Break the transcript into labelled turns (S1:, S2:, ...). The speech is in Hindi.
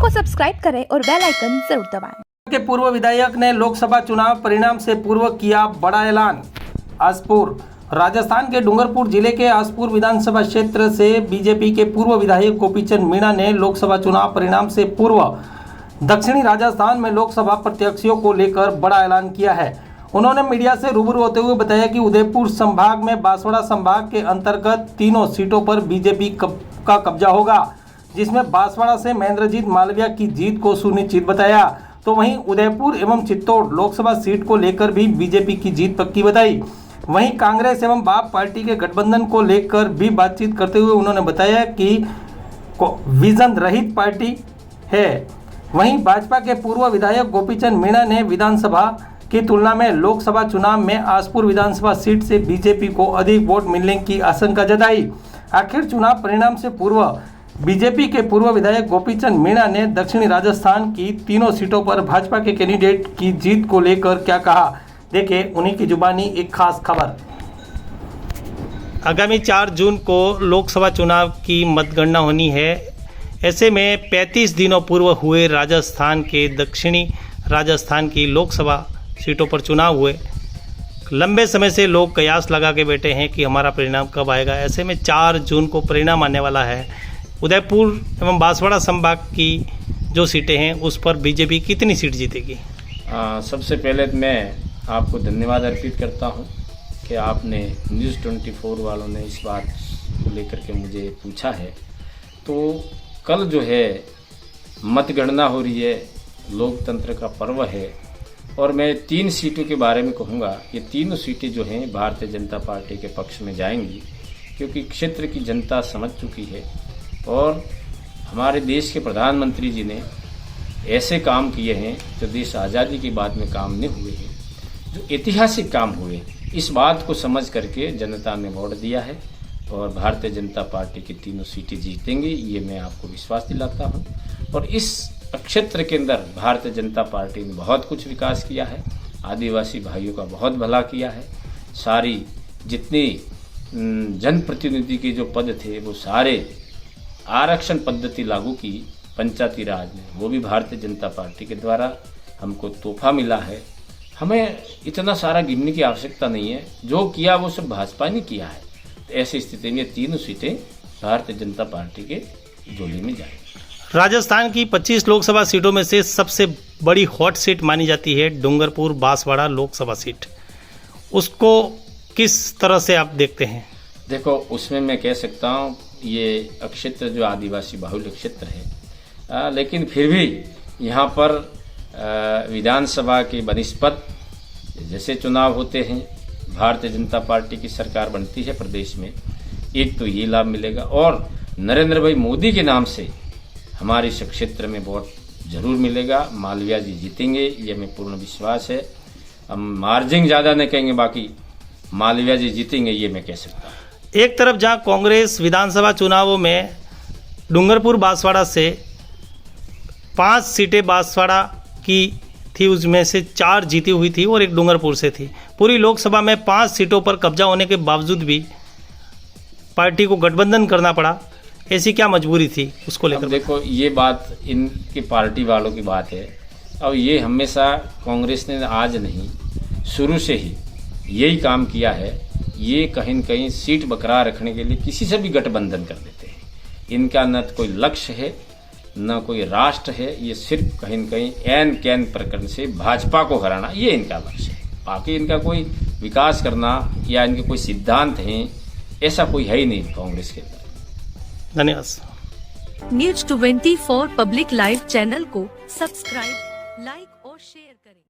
S1: को सब्सक्राइब करें और बेल आइकन जरूर दबाएं।
S2: के पूर्व विधायक ने लोकसभा चुनाव परिणाम से पूर्व किया बड़ा ऐलान। आसपुर राजस्थान के डूंगरपुर जिले के आसपुर विधानसभा क्षेत्र से बीजेपी के पूर्व विधायक गोपीचंद मीणा ने लोकसभा चुनाव परिणाम से पूर्व दक्षिणी राजस्थान में लोकसभा प्रत्याशियों को लेकर बड़ा ऐलान किया है। उन्होंने मीडिया से रूबरू होते हुए बताया कि उदयपुर संभाग में बांसवाड़ा संभाग के अंतर्गत तीनों सीटों पर बीजेपी का कब्जा होगा, जिसमें बांसवाड़ा से महेंद्रजीत मालविया की जीत को सुनिश्चित बताया, तो वहीं उदयपुर एवं चित्तौड़ लोकसभा सीट को लेकर भी बीजेपी की जीत पक्की बताई। वहीं कांग्रेस एवं बाप पार्टी के गठबंधन को लेकर भी बातचीत करते हुए उन्होंने बताया कि विजन रहित पार्टी है। वहीं भाजपा के पूर्व विधायक गोपीचंद मीणा ने विधानसभा की तुलना में लोकसभा चुनाव में आसपुर विधानसभा सीट से बीजेपी को अधिक वोट मिलने की आशंका जताई। आखिर चुनाव परिणाम से पूर्व बीजेपी के पूर्व विधायक गोपीचंद मीणा ने दक्षिणी राजस्थान की तीनों सीटों पर भाजपा के कैंडिडेट की जीत को लेकर क्या कहा, देखें उन्हीं की जुबानी एक खास खबर। आगामी 4 जून को लोकसभा चुनाव की मतगणना होनी है। ऐसे में 35 दिनों पूर्व हुए राजस्थान के दक्षिणी राजस्थान की लोकसभा सीटों पर चुनाव हुए। लंबे समय से लोग कयास लगा के बैठे हैं कि हमारा परिणाम कब आएगा। ऐसे में 4 जून को परिणाम आने वाला है। उदयपुर एवं बांसवाड़ा संभाग की जो सीटें हैं उस पर बीजेपी कितनी सीट जीतेगी?
S3: सबसे पहले मैं आपको धन्यवाद अर्पित करता हूं कि आपने न्यूज़ 24 वालों ने इस बात को लेकर के मुझे पूछा है। तो कल जो है मतगणना हो रही है, लोकतंत्र का पर्व है, और मैं 3 सीटों के बारे में कहूँगा। ये तीनों सीटें जो हैं भारतीय जनता पार्टी के पक्ष में जाएंगी, क्योंकि क्षेत्र की जनता समझ चुकी है और हमारे देश के प्रधानमंत्री जी ने ऐसे काम किए हैं जो देश आज़ादी के बाद में काम नहीं हुए हैं, जो ऐतिहासिक काम हुए। इस बात को समझ करके जनता ने वोट दिया है और भारतीय जनता पार्टी की तीनों सीटें जीतेंगी, ये मैं आपको विश्वास दिलाता हूँ। और इस क्षेत्र के अंदर भारतीय जनता पार्टी ने बहुत कुछ विकास किया है, आदिवासी भाइयों का बहुत भला किया है। सारी जितनी जनप्रतिनिधि के जो पद थे वो सारे आरक्षण पद्धति लागू की पंचायती राज में, वो भी भारतीय जनता पार्टी के द्वारा हमको तोहफा मिला है। हमें इतना सारा गिनने की आवश्यकता नहीं है, जो किया वो सब भाजपा ने किया है। तो ऐसी स्थिति में तीनों सीटें भारतीय जनता पार्टी के झोली में जाएंगी।
S2: राजस्थान की 25 लोकसभा सीटों में से सबसे बड़ी हॉट सीट मानी जाती है डूंगरपुर बांसवाड़ा लोकसभा सीट। उसको किस तरह से आप देखते हैं?
S3: देखो, उसमें मैं कह सकता हूँ ये क्षेत्र जो आदिवासी बाहुल्य क्षेत्र है, लेकिन फिर भी यहाँ पर विधानसभा की बनिस्पत जैसे चुनाव होते हैं, भारतीय जनता पार्टी की सरकार बनती है प्रदेश में, एक तो ये लाभ मिलेगा और नरेंद्र भाई मोदी के नाम से हमारे इस क्षेत्र में वोट जरूर मिलेगा। मालविया जी जीतेंगे, ये हमें पूर्ण विश्वास है। हम मार्जिन ज़्यादा नहीं कहेंगे, बाकी मालविया जी जीतेंगे, ये मैं कह सकता हूँ।
S2: एक तरफ जहां कांग्रेस विधानसभा चुनावों में डूंगरपुर बांसवाड़ा से 5 सीटें बांसवाड़ा की थी, उसमें से 4 जीती हुई थी और एक डूंगरपुर से थी। पूरी लोकसभा में 5 सीटों पर कब्जा होने के बावजूद भी पार्टी को गठबंधन करना पड़ा। ऐसी क्या मजबूरी थी, उसको लेकर?
S3: देखो, ये बात इनकी पार्टी वालों की बात है और ये हमेशा कांग्रेस ने आज नहीं, शुरू से ही यही काम किया है। ये कहीं न कहीं सीट बरकरार रखने के लिए किसी से भी गठबंधन कर देते हैं। इनका न कोई लक्ष्य है न कोई राष्ट्र है, ये सिर्फ कहीं न कहीं एन कैन प्रकरण से भाजपा को हराना, ये इनका लक्ष्य है। बाकी इनका कोई विकास करना या इनके कोई सिद्धांत हैं, ऐसा कोई है ही नहीं कांग्रेस के अंदर।
S2: धन्यवाद।
S4: न्यूज़ 24 पब्लिक लाइव चैनल को सब्सक्राइब, लाइक और शेयर करें।